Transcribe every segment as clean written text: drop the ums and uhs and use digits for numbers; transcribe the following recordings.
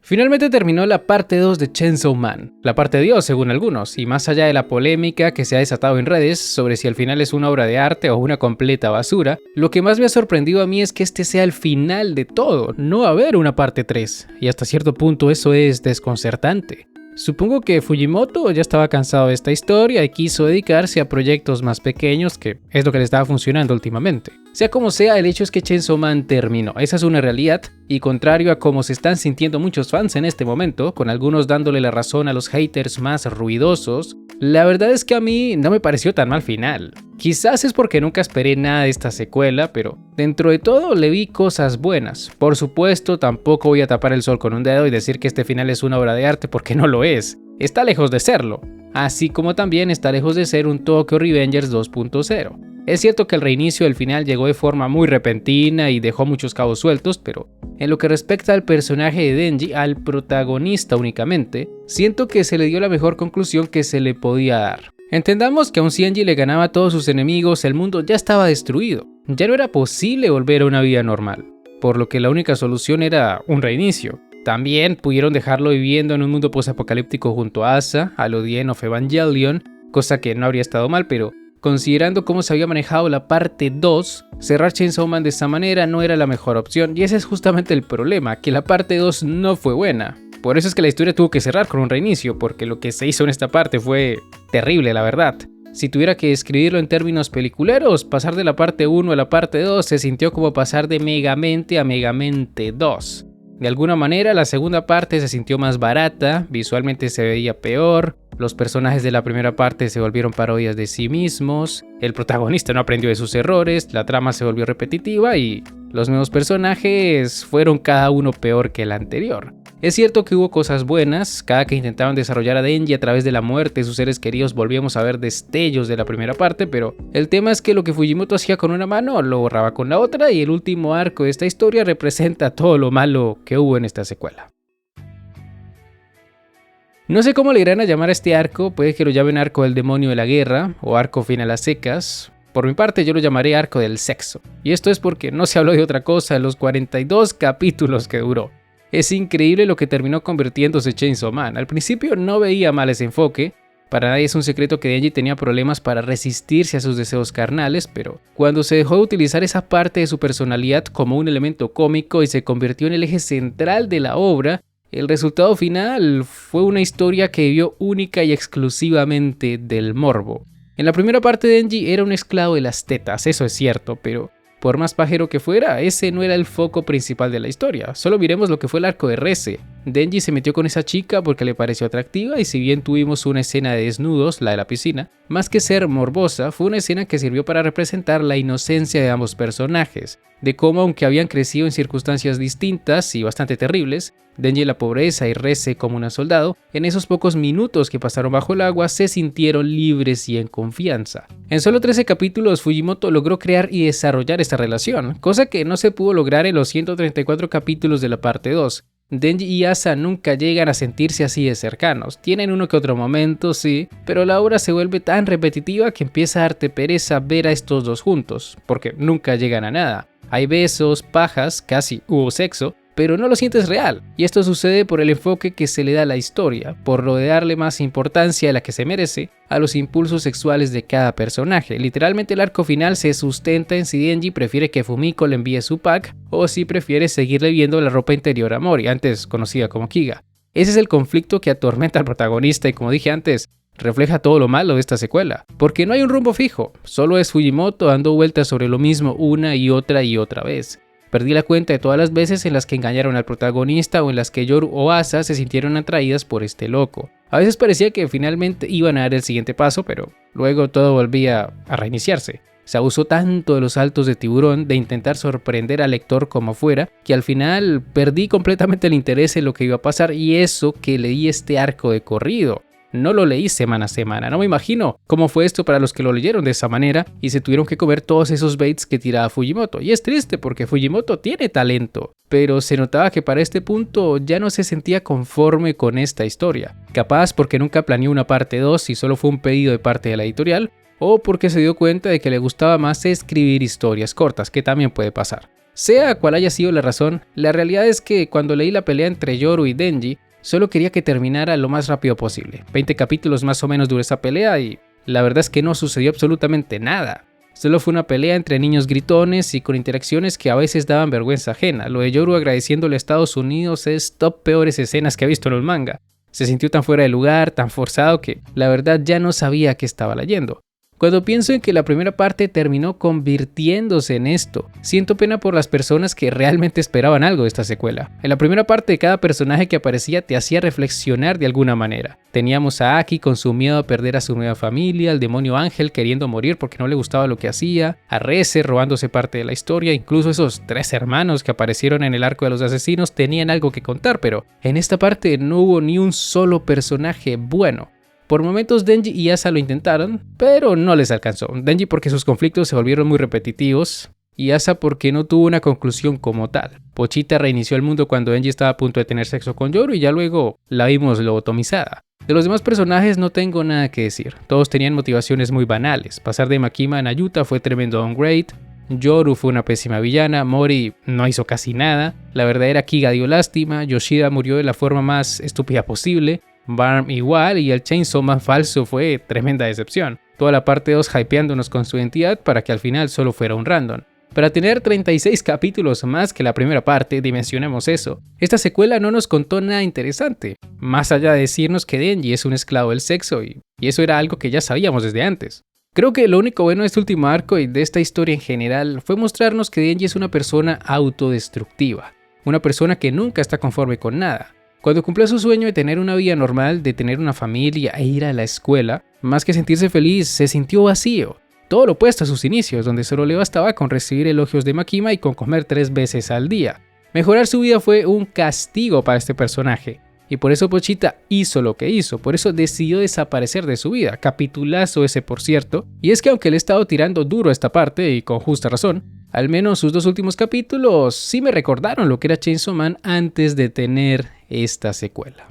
Finalmente terminó la parte 2 de Chainsaw Man, la parte Dios según algunos, y más allá de la polémica que se ha desatado en redes sobre si al final es una obra de arte o una completa basura, lo que más me ha sorprendido a mí es que este sea el final de todo, no va a haber una parte 3, y hasta cierto punto eso es desconcertante. Supongo que Fujimoto ya estaba cansado de esta historia y quiso dedicarse a proyectos más pequeños, que es lo que le estaba funcionando últimamente. Sea como sea, el hecho es que Chainsaw Man terminó, esa es una realidad, y contrario a cómo se están sintiendo muchos fans en este momento, con algunos dándole la razón a los haters más ruidosos, la verdad es que a mí no me pareció tan mal final. Quizás es porque nunca esperé nada de esta secuela, pero dentro de todo le vi cosas buenas. Por supuesto, tampoco voy a tapar el sol con un dedo y decir que este final es una obra de arte porque no lo es. Está lejos de serlo, así como también está lejos de ser un Tokyo Revengers 2.0. Es cierto que el reinicio del final llegó de forma muy repentina y dejó muchos cabos sueltos, pero en lo que respecta al personaje de Denji, al protagonista únicamente, siento que se le dio la mejor conclusión que se le podía dar. Entendamos que aun si Denji le ganaba a todos sus enemigos, el mundo ya estaba destruido. Ya no era posible volver a una vida normal, por lo que la única solución era un reinicio. También pudieron dejarlo viviendo en un mundo posapocalíptico junto a Asa, a lo The End of Evangelion, cosa que no habría estado mal, pero considerando cómo se había manejado la parte 2, cerrar Chainsaw Man de esa manera no era la mejor opción, y ese es justamente el problema, que la parte 2 no fue buena. Por eso es que la historia tuvo que cerrar con un reinicio, porque lo que se hizo en esta parte fue terrible, la verdad. Si tuviera que describirlo en términos peliculeros, pasar de la parte 1 a la parte 2 se sintió como pasar de Megamente a Megamente 2. De alguna manera la segunda parte se sintió más barata, visualmente se veía peor, los personajes de la primera parte se volvieron parodias de sí mismos, el protagonista no aprendió de sus errores, la trama se volvió repetitiva y los nuevos personajes fueron cada uno peor que el anterior. Es cierto que hubo cosas buenas, cada que intentaban desarrollar a Denji a través de la muerte de sus seres queridos volvíamos a ver destellos de la primera parte, pero el tema es que lo que Fujimoto hacía con una mano lo borraba con la otra y el último arco de esta historia representa todo lo malo que hubo en esta secuela. No sé cómo le irán a llamar a este arco, puede que lo llamen arco del demonio de la guerra o arco final a secas. Por mi parte yo lo llamaré arco del sexo, y esto es porque no se habló de otra cosa en los 42 capítulos que duró. Es increíble lo que terminó convirtiéndose Chainsaw Man. Al principio no veía mal ese enfoque, para nadie es un secreto que Denji tenía problemas para resistirse a sus deseos carnales, pero cuando se dejó de utilizar esa parte de su personalidad como un elemento cómico y se convirtió en el eje central de la obra, el resultado final fue una historia que vivió única y exclusivamente del morbo. En la primera parte Denji era un esclavo de las tetas, eso es cierto, pero por más pajero que fuera, ese no era el foco principal de la historia. Solo miremos lo que fue el arco de Reze. Denji se metió con esa chica porque le pareció atractiva y si bien tuvimos una escena de desnudos, la de la piscina, más que ser morbosa, fue una escena que sirvió para representar la inocencia de ambos personajes, de cómo aunque habían crecido en circunstancias distintas y bastante terribles, Denji en la pobreza y Reze como un soldado, en esos pocos minutos que pasaron bajo el agua se sintieron libres y en confianza. En solo 13 capítulos Fujimoto logró crear y desarrollar esta relación, cosa que no se pudo lograr en los 134 capítulos de la parte 2. Denji y Asa nunca llegan a sentirse así de cercanos, tienen uno que otro momento, sí, pero la obra se vuelve tan repetitiva que empieza a darte pereza ver a estos dos juntos, porque nunca llegan a nada. Hay besos, pajas, casi hubo sexo, pero no lo sientes real, y esto sucede por el enfoque que se le da a la historia, por lo de darle más importancia de la que se merece a los impulsos sexuales de cada personaje. Literalmente el arco final se sustenta en si Denji prefiere que Fumiko le envíe su pack o si prefiere seguirle viendo la ropa interior a Mori, antes conocida como Kiga. Ese es el conflicto que atormenta al protagonista y como dije antes, refleja todo lo malo de esta secuela, porque no hay un rumbo fijo, solo es Fujimoto dando vueltas sobre lo mismo una y otra vez. Perdí la cuenta de todas las veces en las que engañaron al protagonista o en las que Yoru o Asa se sintieron atraídas por este loco. A veces parecía que finalmente iban a dar el siguiente paso, pero luego todo volvía a reiniciarse. Se abusó tanto de los saltos de tiburón, de intentar sorprender al lector como fuera, que al final perdí completamente el interés en lo que iba a pasar y eso que leí este arco de corrido. No lo leí semana a semana, no me imagino cómo fue esto para los que lo leyeron de esa manera y se tuvieron que comer todos esos baits que tiraba Fujimoto. Y es triste porque Fujimoto tiene talento, pero se notaba que para este punto ya no se sentía conforme con esta historia. Capaz porque nunca planeó una parte 2 y solo fue un pedido de parte de la editorial, o porque se dio cuenta de que le gustaba más escribir historias cortas, que también puede pasar. Sea cual haya sido la razón, la realidad es que cuando leí la pelea entre Yoru y Denji, solo quería que terminara lo más rápido posible. 20 capítulos más o menos duró esa pelea y la verdad es que no sucedió absolutamente nada. Solo fue una pelea entre niños gritones y con interacciones que a veces daban vergüenza ajena. Lo de Yoru agradeciéndole a Estados Unidos es top peores escenas que he visto en un manga. Se sintió tan fuera de lugar, tan forzado que la verdad ya no sabía qué estaba leyendo. Cuando pienso en que la primera parte terminó convirtiéndose en esto, siento pena por las personas que realmente esperaban algo de esta secuela. En la primera parte, cada personaje que aparecía te hacía reflexionar de alguna manera. Teníamos a Aki con su miedo a perder a su nueva familia, al demonio Ángel queriendo morir porque no le gustaba lo que hacía, a Reze robándose parte de la historia, incluso esos 3 hermanos que aparecieron en el arco de los asesinos tenían algo que contar, pero en esta parte no hubo ni un solo personaje bueno. Por momentos Denji y Asa lo intentaron, pero no les alcanzó. Denji porque sus conflictos se volvieron muy repetitivos y Asa porque no tuvo una conclusión como tal. Pochita reinició el mundo cuando Denji estaba a punto de tener sexo con Yoru y ya luego la vimos lobotomizada. De los demás personajes no tengo nada que decir, todos tenían motivaciones muy banales. Pasar de Makima a Nayuta fue tremendo downgrade, Yoru fue una pésima villana, Mori no hizo casi nada, la verdadera Kiga dio lástima, Yoshida murió de la forma más estúpida posible, Barm igual y el Chainsaw Man falso fue tremenda decepción. Toda la parte 2 hypeándonos con su identidad para que al final solo fuera un random. Para tener 36 capítulos más que la primera parte, dimensionemos eso, esta secuela no nos contó nada interesante, más allá de decirnos que Denji es un esclavo del sexo y eso era algo que ya sabíamos desde antes. Creo que lo único bueno de este último arco y de esta historia en general fue mostrarnos que Denji es una persona autodestructiva, una persona que nunca está conforme con nada. Cuando cumplió su sueño de tener una vida normal, de tener una familia e ir a la escuela, más que sentirse feliz, se sintió vacío. Todo lo opuesto a sus inicios, donde solo le bastaba con recibir elogios de Makima y con comer 3 veces al día. Mejorar su vida fue un castigo para este personaje, y por eso Pochita hizo lo que hizo, por eso decidió desaparecer de su vida. Capitulazo ese, por cierto. Y es que aunque le he estado tirando duro a esta parte, y con justa razón, al menos sus 2 últimos capítulos sí me recordaron lo que era Chainsaw Man antes de tener esta secuela.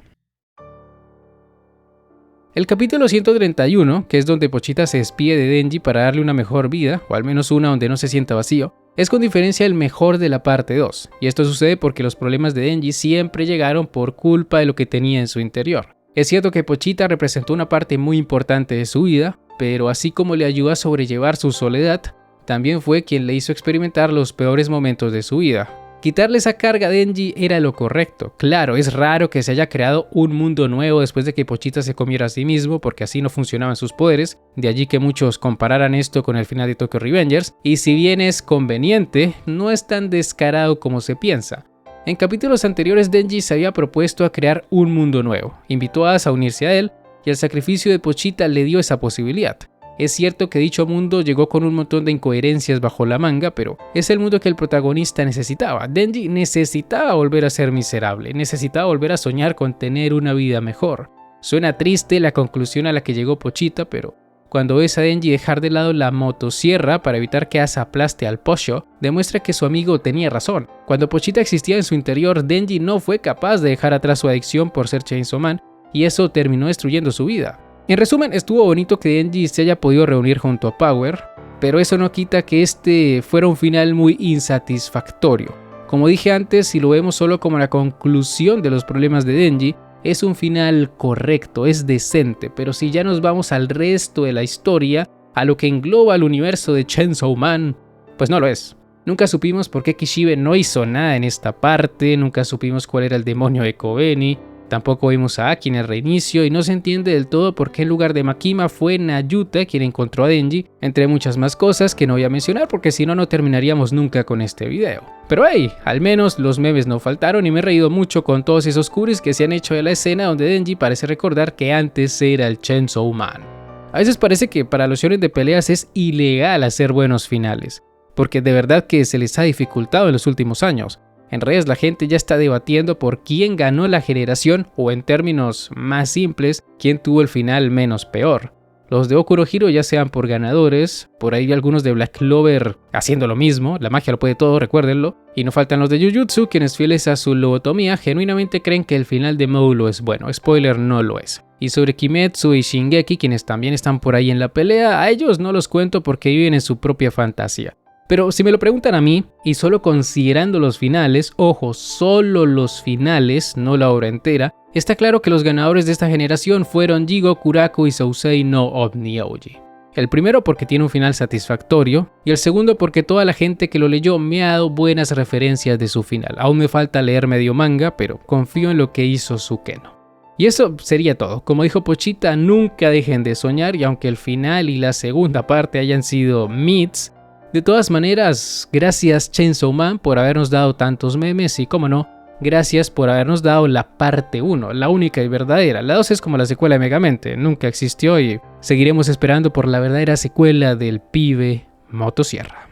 El capítulo 131, que es donde Pochita se despide de Denji para darle una mejor vida, o al menos una donde no se sienta vacío, es con diferencia el mejor de la parte 2, y esto sucede porque los problemas de Denji siempre llegaron por culpa de lo que tenía en su interior. Es cierto que Pochita representó una parte muy importante de su vida, pero así como le ayudó a sobrellevar su soledad, también fue quien le hizo experimentar los peores momentos de su vida. Quitarle esa carga a Denji era lo correcto. Claro, es raro que se haya creado un mundo nuevo después de que Pochita se comiera a sí mismo, porque así no funcionaban sus poderes, de allí que muchos compararan esto con el final de Tokyo Revengers, y si bien es conveniente, no es tan descarado como se piensa. En capítulos anteriores Denji se había propuesto a crear un mundo nuevo, invitó a Asa a unirse a él, y el sacrificio de Pochita le dio esa posibilidad. Es cierto que dicho mundo llegó con un montón de incoherencias bajo la manga, pero es el mundo que el protagonista necesitaba. Denji necesitaba volver a ser miserable, necesitaba volver a soñar con tener una vida mejor. Suena triste la conclusión a la que llegó Pochita, pero cuando ves a Denji dejar de lado la motosierra para evitar que Asa aplaste al Posho, demuestra que su amigo tenía razón. Cuando Pochita existía en su interior, Denji no fue capaz de dejar atrás su adicción por ser Chainsaw Man, y eso terminó destruyendo su vida. En resumen, estuvo bonito que Denji se haya podido reunir junto a Power, pero eso no quita que este fuera un final muy insatisfactorio. Como dije antes, si lo vemos solo como la conclusión de los problemas de Denji, es un final correcto, es decente, pero si ya nos vamos al resto de la historia, a lo que engloba el universo de Chainsaw Man, pues no lo es. Nunca supimos por qué Kishibe no hizo nada en esta parte, nunca supimos cuál era el demonio de Kobeni, tampoco vimos a Aki en el reinicio y no se entiende del todo por qué en lugar de Makima fue Nayuta quien encontró a Denji, entre muchas más cosas que no voy a mencionar porque si no, no terminaríamos nunca con este video. Pero hey, al menos los memes no faltaron y me he reído mucho con todos esos curis que se han hecho de la escena donde Denji parece recordar que antes era el Chainsaw Man. A veces parece que para los shonen de peleas es ilegal hacer buenos finales, porque de verdad que se les ha dificultado en los últimos años. En redes la gente ya está debatiendo por quién ganó la generación o en términos más simples, quién tuvo el final menos peor. Los de Boku no Hero ya sean por ganadores, por ahí algunos de Black Clover haciendo lo mismo, la magia lo puede todo, recuérdenlo. Y no faltan los de Jujutsu, quienes fieles a su lobotomía genuinamente creen que el final de Moulo es bueno, spoiler, no lo es. Y sobre Kimetsu y Shingeki, quienes también están por ahí en la pelea, a ellos no los cuento porque viven en su propia fantasía. Pero si me lo preguntan a mí, y solo considerando los finales, ojo, solo los finales, no la obra entera, está claro que los ganadores de esta generación fueron Jigo, Kurako y Sousei no Onmyoji. El primero porque tiene un final satisfactorio, y el segundo porque toda la gente que lo leyó me ha dado buenas referencias de su final. Aún me falta leer medio manga, pero confío en lo que hizo Sukeno. Y eso sería todo. Como dijo Pochita, nunca dejen de soñar, y aunque el final y la segunda parte hayan sido mits, de todas maneras, gracias Chainsaw Man por habernos dado tantos memes y, como no, gracias por habernos dado la parte 1, la única y verdadera. La 2 es como la secuela de Megamente, nunca existió y seguiremos esperando por la verdadera secuela del pibe Motosierra.